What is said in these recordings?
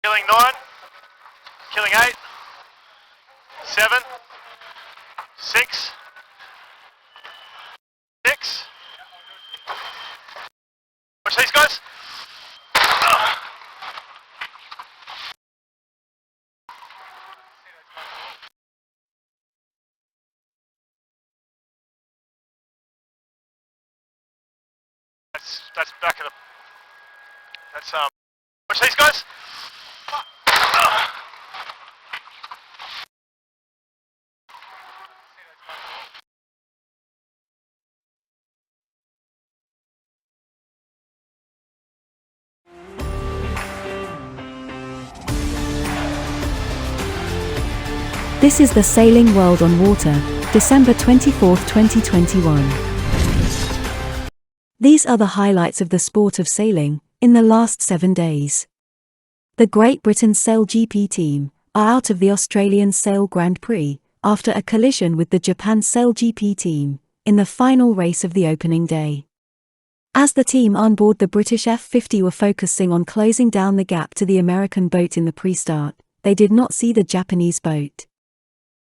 Killing 9, killing 8, 7, 6, 6. Watch these guys. That's back of the. That's watch these guys. This is the Sailing World on Water, December 24, 2021. These are the highlights of the sport of sailing in the last 7 days. The Great Britain SailGP Team are out of the Australian Sail Grand Prix after a collision with the Japan SailGP Team in the final race of the opening day. As the team on board the British F-50 were focusing on closing down the gap to the American boat in the pre-start, they did not see the Japanese boat.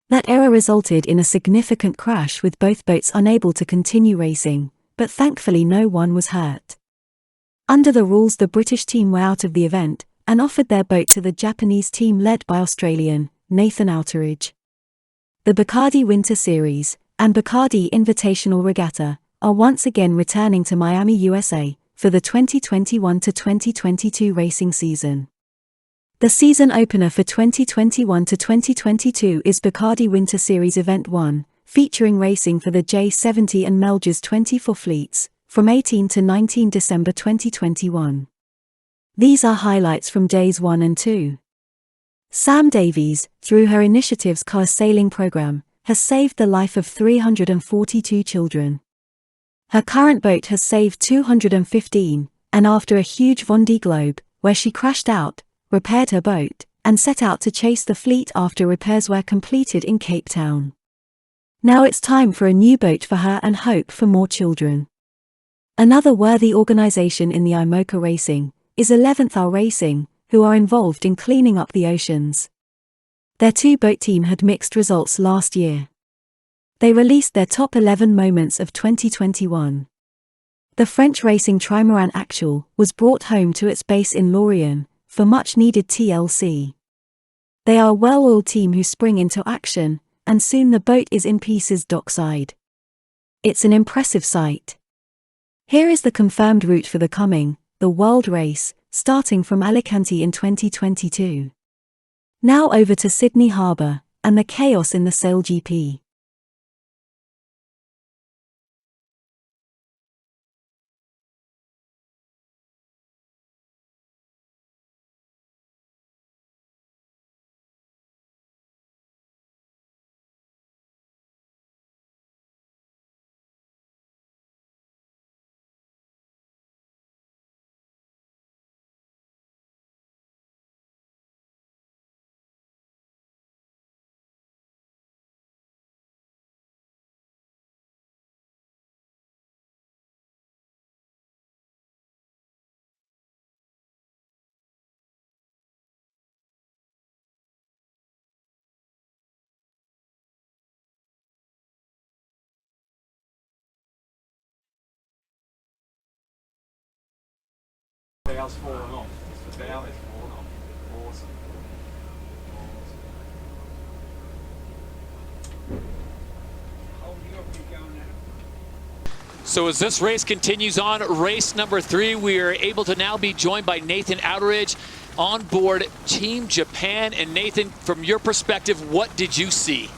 That error resulted in a significant crash with both boats unable to continue racing, but thankfully no one was hurt. Under the rules, the British team were out of the event and offered their boat to the Japanese team led by Australian Outteridge. The Bacardi Winter Series and Bacardi Invitational Regatta are once again returning to Miami, USA for the 2021-2022 racing season. The season opener for 2021-2022 is Bacardi Winter Series Event 1, featuring racing for the J70 and Melges 24 fleets, from 18 to 19 December 2021. These are highlights from days 1 and 2. Sam Davies, through her Initiatives Car Sailing program, has saved the life of 342 children. Her current boat has saved 215, and after a huge Vendée Globe, where she crashed out, repaired her boat, and set out to chase the fleet after repairs were completed in Cape Town. Now it's time for a new boat for her and hope for more children. Another worthy organization in the IMOCA racing is 11th Hour Racing, who are involved in cleaning up the oceans. Their 2-boat team had mixed results last year. They released their top 11 moments of 2021. The French racing trimaran Actual was brought home to its base in Lorient for much-needed TLC. They are a well-oiled team who spring into action, and soon the boat is in pieces dockside. It's an impressive sight. Here is the confirmed route for the World Race, starting from Alicante in 2022. Now over to Sydney Harbour, and the chaos in the SailGP. The bow's fallen off. The bow is fallen off. Awesome. So as this race continues on, race number 3, we are able to now be joined by Nathan Outteridge on board Team Japan. And Nathan, from your perspective, what did you see?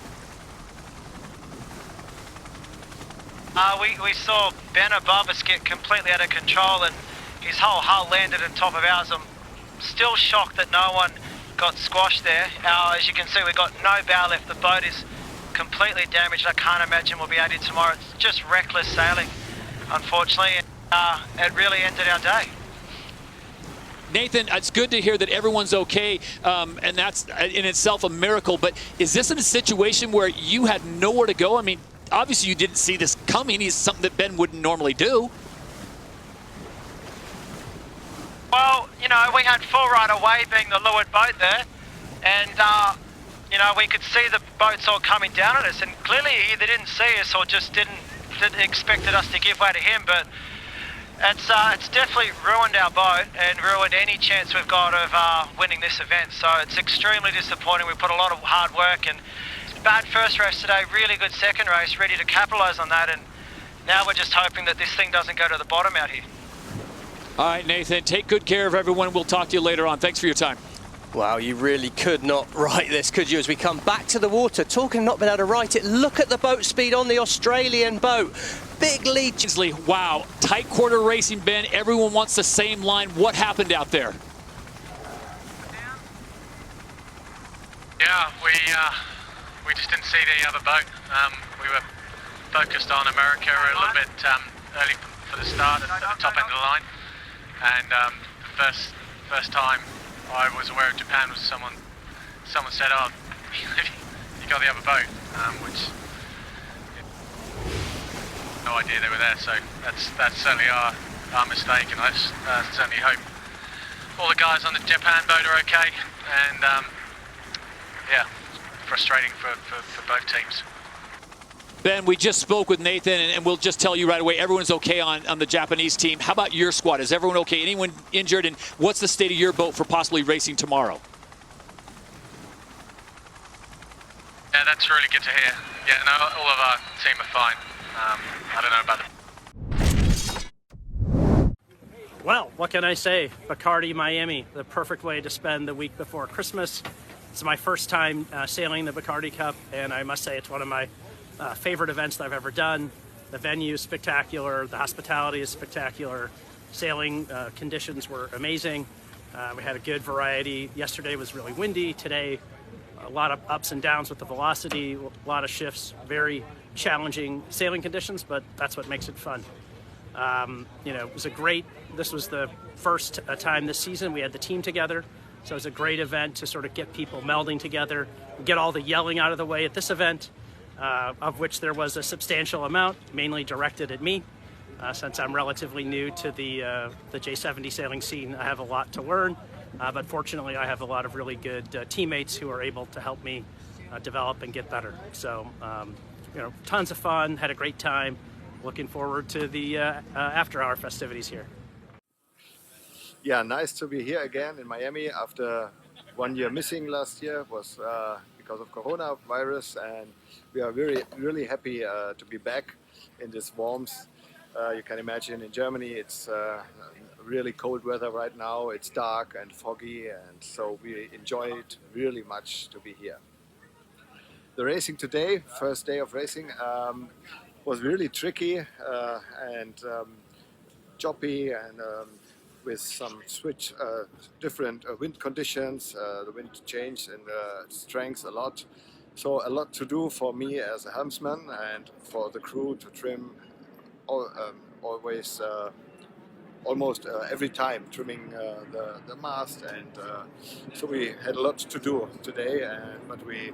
We saw Ben Barbas get completely out of control and his whole hull landed on top of ours. I'm still shocked that no one got squashed there. As you can see, we've got no bow left. The boat is completely damaged. I can't imagine we'll be at it tomorrow. It's just reckless sailing, unfortunately. It really ended our day. Nathan, it's good to hear that everyone's okay, and that's in itself a miracle. But is this in a situation where you had nowhere to go? I mean, obviously you didn't see this coming. It's something that Ben wouldn't normally do. Well, you know, we had full right away being the leeward boat there, and you know, we could see the boats all coming down at us, and clearly he either didn't see us or just didn't expected us to give way to him. But it's definitely ruined our boat and ruined any chance we've got of winning this event. So it's extremely disappointing. We put a lot of hard work and bad first race today, really good second race, ready to capitalise on that, and now we're just hoping that this thing doesn't go to the bottom out here. All right, Nathan, take good care of everyone. We'll talk to you later on. Thanks for your time. Wow, you really could not write this, could you? As we come back to the water, talking not been able to write it, look at the boat speed on the Australian boat. Big lead. Wow, tight quarter racing, Ben. Everyone wants the same line. What happened out there? Yeah, we just didn't see the other boat. We were focused on America a little bit early for the start at the top end of the line. And the first time I was aware of Japan was someone said, "Oh, you got the other boat," which no idea they were there. So that's certainly our mistake, and I certainly hope all the guys on the Japan boat are okay. And yeah, frustrating for both teams. Ben, we just spoke with Nathan, and we'll just tell you right away, everyone's okay on the Japanese team. How about your squad? Is everyone okay? Anyone injured? And what's the state of your boat for possibly racing tomorrow? Yeah, that's really good to hear. Yeah, no, all of our team are fine. I don't know about the... Well, what can I say? Bacardi Miami, the perfect way to spend the week before Christmas. It's my first time sailing the Bacardi Cup, and I must say it's one of my favorite events that I've ever done. The venue is spectacular, the hospitality is spectacular, sailing conditions were amazing. We had a good variety. Yesterday was really windy. Today, a lot of ups and downs with the velocity, a lot of shifts, very challenging sailing conditions, but that's what makes it fun. You know, it was this was the first time this season we had the team together. So it was a great event to sort of get people melding together, get all the yelling out of the way at this event, of which there was a substantial amount, mainly directed at me. Since I'm relatively new to the J70 sailing scene, I have a lot to learn, but fortunately I have a lot of really good teammates who are able to help me develop and get better. So, you know, tons of fun, had a great time. Looking forward to the after-hour festivities here. Yeah, nice to be here again in Miami after 1 year missing last year. Was because of coronavirus, and we are really happy to be back in this warmth. You can imagine in Germany it's really cold weather right now. It's dark and foggy, and so we enjoy it really much to be here. The racing today, first day of racing, was really tricky and choppy, and with some different wind conditions. The wind changed in strength a lot. So a lot to do for me as a helmsman and for the crew to trim always, almost every time, trimming the mast. And so we had a lot to do today, but we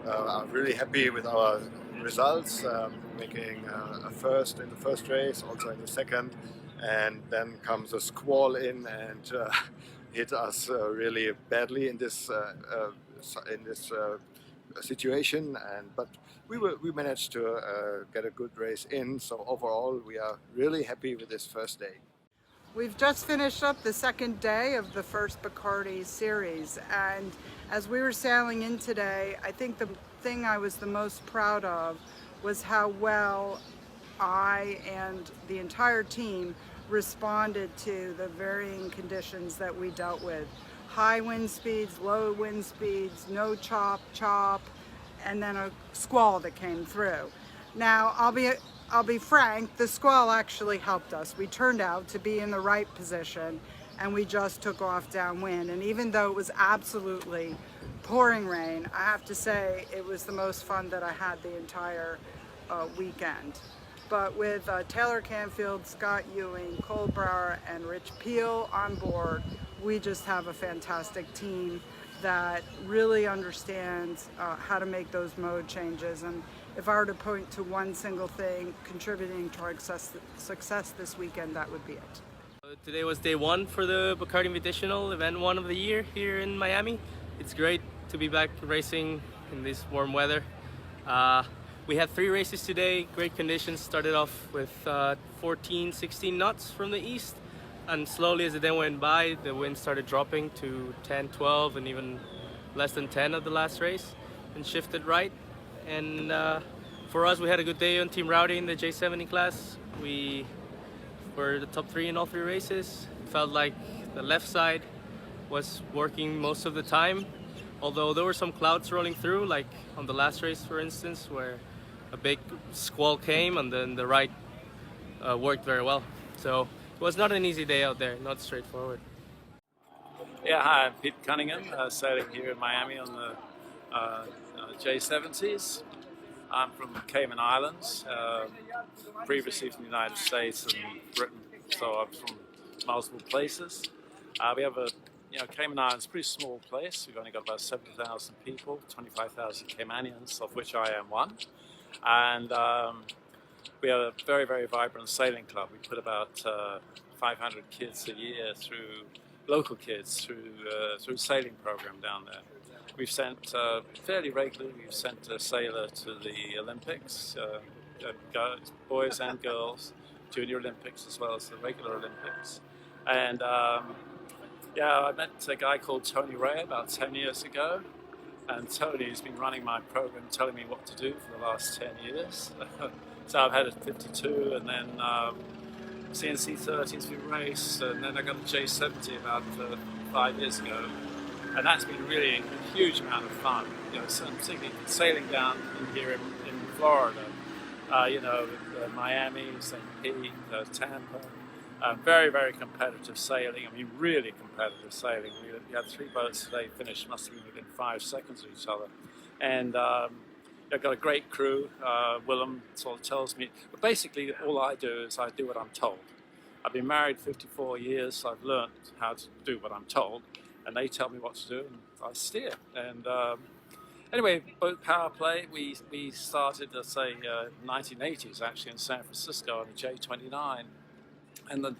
are really happy with our results, making a first in the first race, also in the second. And then comes a squall in and hit us really badly in this situation. But we managed to get a good race in. So overall, we are really happy with this first day. We've just finished up the second day of the first Bacardi series, and as we were sailing in today, I think the thing I was the most proud of was how well I and the entire team responded to the varying conditions that we dealt with. High wind speeds, low wind speeds, no chop, and then a squall that came through. Now, I'll be frank, the squall actually helped us. We turned out to be in the right position, and we just took off downwind. And even though it was absolutely pouring rain, I have to say it was the most fun that I had the entire weekend. But with Taylor Canfield, Scott Ewing, Cole Brower, and Rich Peel on board, we just have a fantastic team that really understands how to make those mode changes. And if I were to point to one single thing contributing to our success this weekend, that would be it. Today was day one for the Bacardi Invitational Event 1 of the year here in Miami. It's great to be back racing in this warm weather. We had 3 races today, great conditions. Started off with 14, 16 knots from the east, and slowly as the day went by, the wind started dropping to 10, 12, and even less than 10 at the last race, and shifted right. And for us, we had a good day on Team Rowdy in the J70 class. We were the top 3 in all 3 races. Felt like the left side was working most of the time, although there were some clouds rolling through, like on the last race, for instance, where a big squall came and then the right worked very well. So it was not an easy day out there, not straightforward. Yeah, hi, I'm Pete Cunningham, sailing here in Miami on the J70s. I'm from the Cayman Islands, previously from the United States and Britain, so I'm from multiple places. We have a, Cayman Islands is a pretty small place. We've only got about 70,000 people, 25,000 Caymanians, of which I am one. And we have a very, very vibrant sailing club. We put about 500 kids a year through, local kids, through sailing program down there. We've sent, fairly regularly, we've sent a sailor to the Olympics, boys and girls, Junior Olympics as well as the regular Olympics. And yeah, I met a guy called Tony Ray about 10 years ago. And Tony's been running my program, telling me what to do for the last 10 years. So I've had a 52 and then CNC 30's been raced, and then I got a J70 about 5 years ago. And that's been really a huge amount of fun, so particularly sailing down in here in Florida, Miami, St. Pete, Tampa. Very, very competitive sailing. I mean, really competitive sailing. We had 3 boats today finished, must have been within 5 seconds of each other. And I've got a great crew. Willem sort of tells me, but basically all I do is I do what I'm told. I've been married 54 years, so I've learned how to do what I'm told. And they tell me what to do, and I steer. And anyway, boat power play, we started, let's say, 1980s actually in San Francisco on the J29. And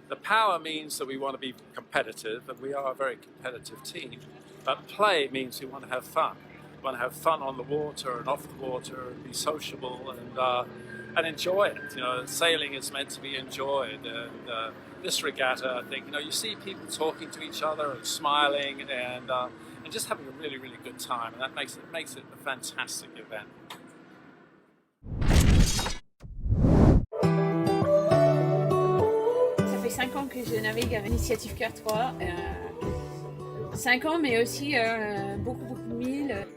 the power means that we want to be competitive, and we are a very competitive team. But play means we want to have fun. We want to have fun on the water and off the water, and be sociable and enjoy it. Sailing is meant to be enjoyed. And this regatta, I think, you see people talking to each other and smiling and just having a really, really good time, and that makes it a fantastic event. Ça fait 5 ans que je navigue avec Initiative Cœur 3. 5 ans, mais aussi beaucoup de milles.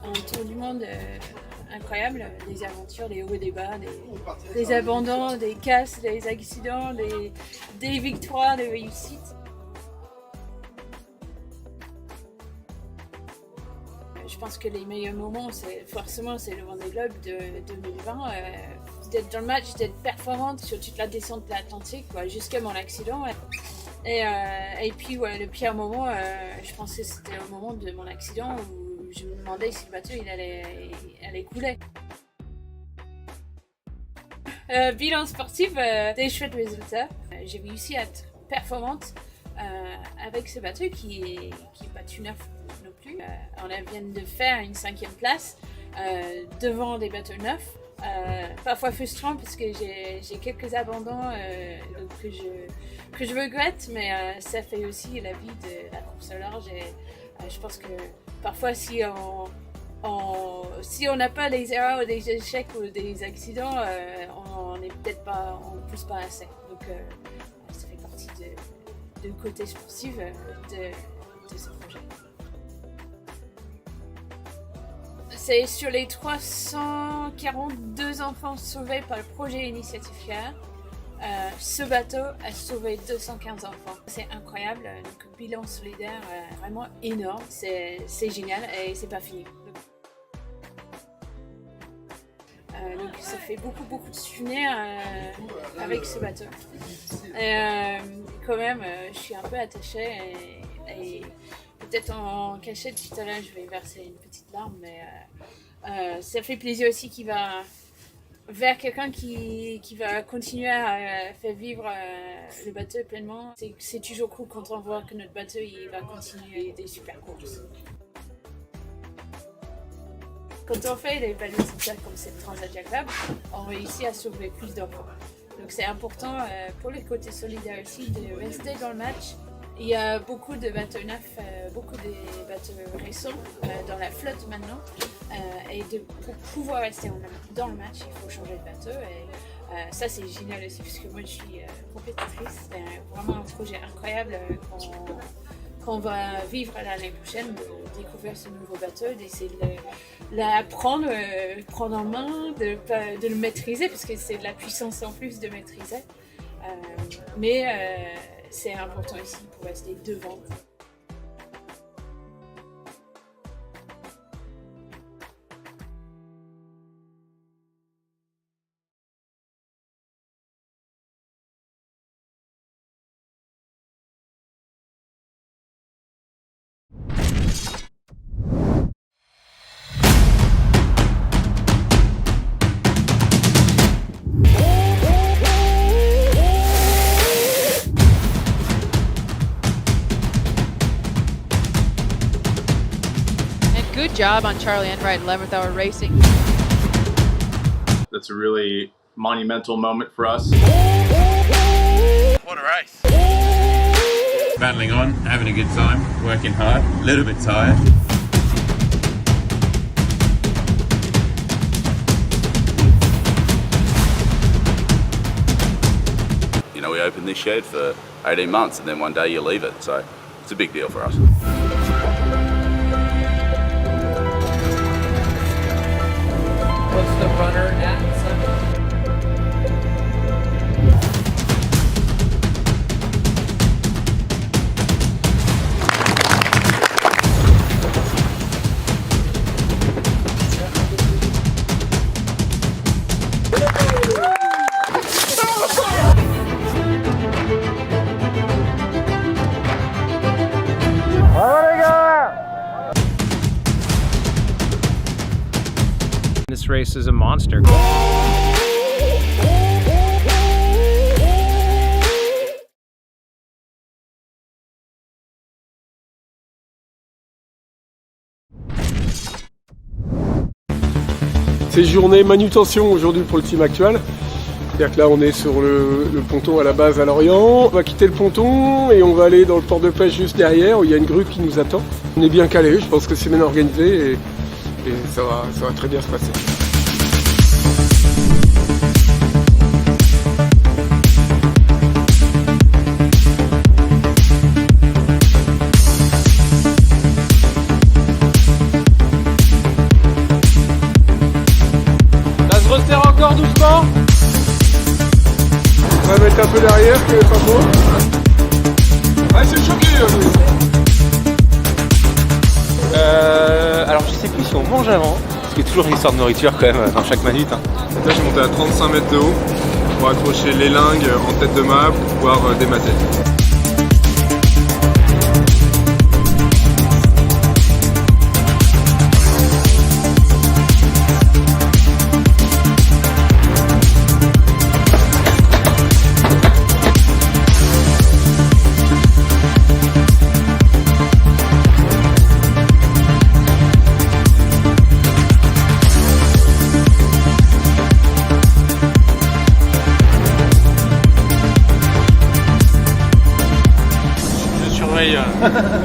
Un tour du monde incroyable, des aventures, des hauts et des bas, des abandons, des casses, des accidents, des victoires, des réussites. Je pense que les meilleurs moments, c'est le Vendée Globe de 2020. D'être dans le match, d'être performante sur toute la descente de l'Atlantique, jusqu'à mon accident. Et puis le pire moment, je pense que c'était au moment de mon accident où je me demandais si le bateau il allait couler. Bilan sportif, des chouettes résultats. J'ai réussi à être performante avec ce bateau qui est pas tout neuf non plus. On vient de faire une 5e place devant des bateaux neufs. Parfois frustrant parce que j'ai quelques abandons que je regrette, mais ça fait aussi la vie de la course au large. Et je pense que parfois si on n'a pas des erreurs ou des échecs ou des accidents, on pousse pas assez. Donc ça fait partie du côté sportif de ce projet. C'est sur les 342 enfants sauvés par le projet Initiative Cœur. Ce bateau a sauvé 215 enfants. C'est incroyable, donc bilan solidaire vraiment énorme. C'est génial et c'est pas fini. Donc ça fait beaucoup de souvenirs avec ce bateau. Quand même, je suis un peu attachée et peut-être en cachette tout à l'heure, je vais verser une petite larme, mais ça fait plaisir aussi qu'il va vers quelqu'un qui va continuer à faire vivre le bateau pleinement. C'est toujours cool quand on voit que notre bateau il va continuer des super courses. Quand on fait des belles résultats comme cette Transat Jacques Vabre, on réussit à sauver plus d'enfants. Donc c'est important pour le côté solidaire aussi de rester dans le match. Il y a beaucoup de bateaux neufs, beaucoup de bateaux récents dans la flotte maintenant. Et pour pouvoir rester dans le match, il faut changer de bateau. Et ça c'est génial aussi parce que moi je suis compétitrice. C'est vraiment un projet incroyable qu'on va vivre l'année prochaine, de découvrir ce nouveau bateau, d'essayer de l'apprendre, prendre en main, de le maîtriser, parce que c'est de la puissance en plus de maîtriser. Mais c'est important ici pour rester devant. Good job on Charlie Enright, 11th hour racing. That's a really monumental moment for us. What a race. Battling on, having a good time, working hard, a little bit tired. You know, we opened this shed for 18 months and then one day you leave it, so it's a big deal for us. What's the runner at Sunday? This race is a monster. C'est journée manutention aujourd'hui pour le team actuel. C'est-à-dire que là on est sur le ponton à la base à Lorient. On va quitter le ponton et on va aller dans le port de pêche juste derrière où il y a une grue qui nous attend. On est bien calé, je pense que c'est bien organisé et ça va très bien se passer. Ça se resserre encore doucement. On va mettre un peu derrière, que pas beau. Ah, c'est choqué. Alors je sais plus si on mange avant, parce qu'il y a toujours une histoire de nourriture quand même dans chaque manute. Hein. Là j'ai monté à 35 mètres de haut pour accrocher les lingues en tête de mât pour pouvoir démater.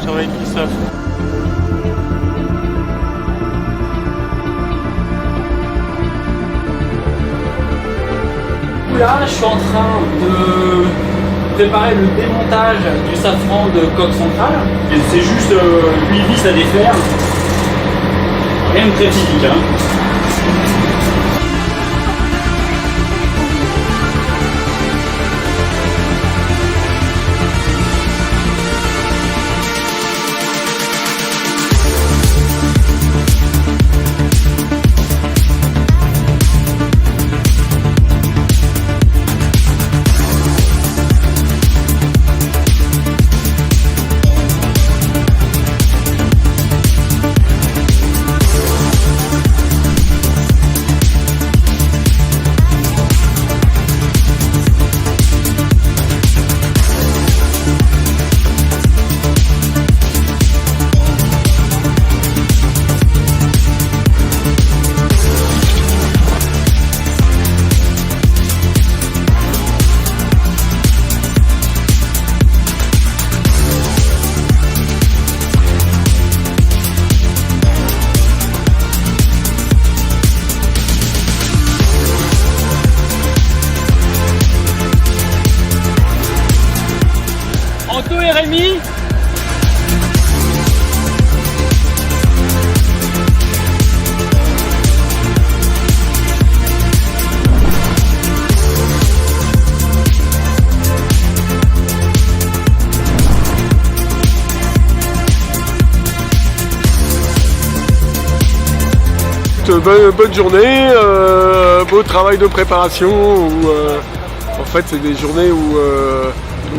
Surveille Christophe. Là, je suis en train de préparer le démontage du safran de coque centrale. Et c'est juste 8 vis à défaire. Rien de très typique, hein. Anto et Rémi. Bonne journée, beau travail de préparation. En fait, c'est des journées où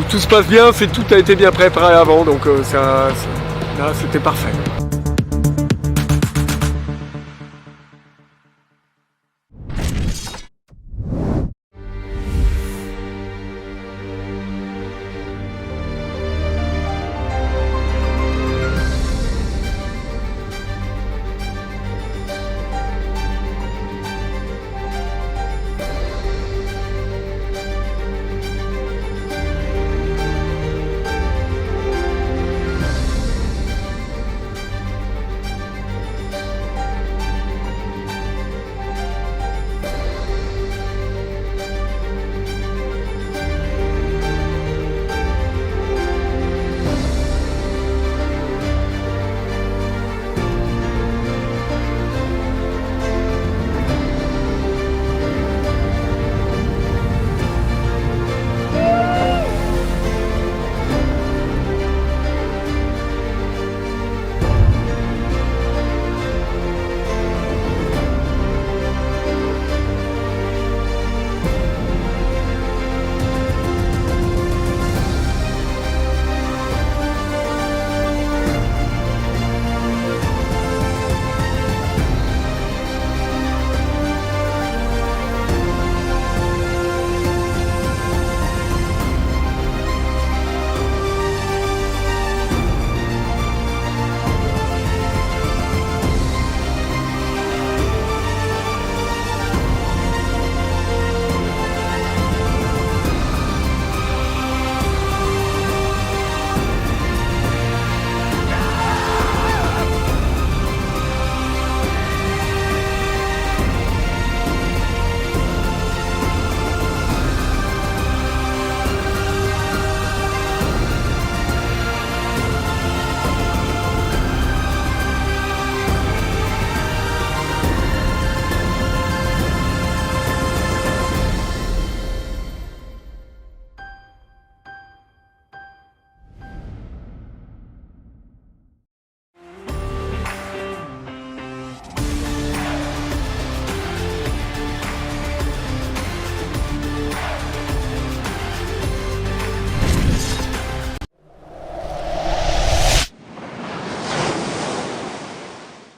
tout se passe bien, tout a été bien préparé avant, donc là, c'était parfait.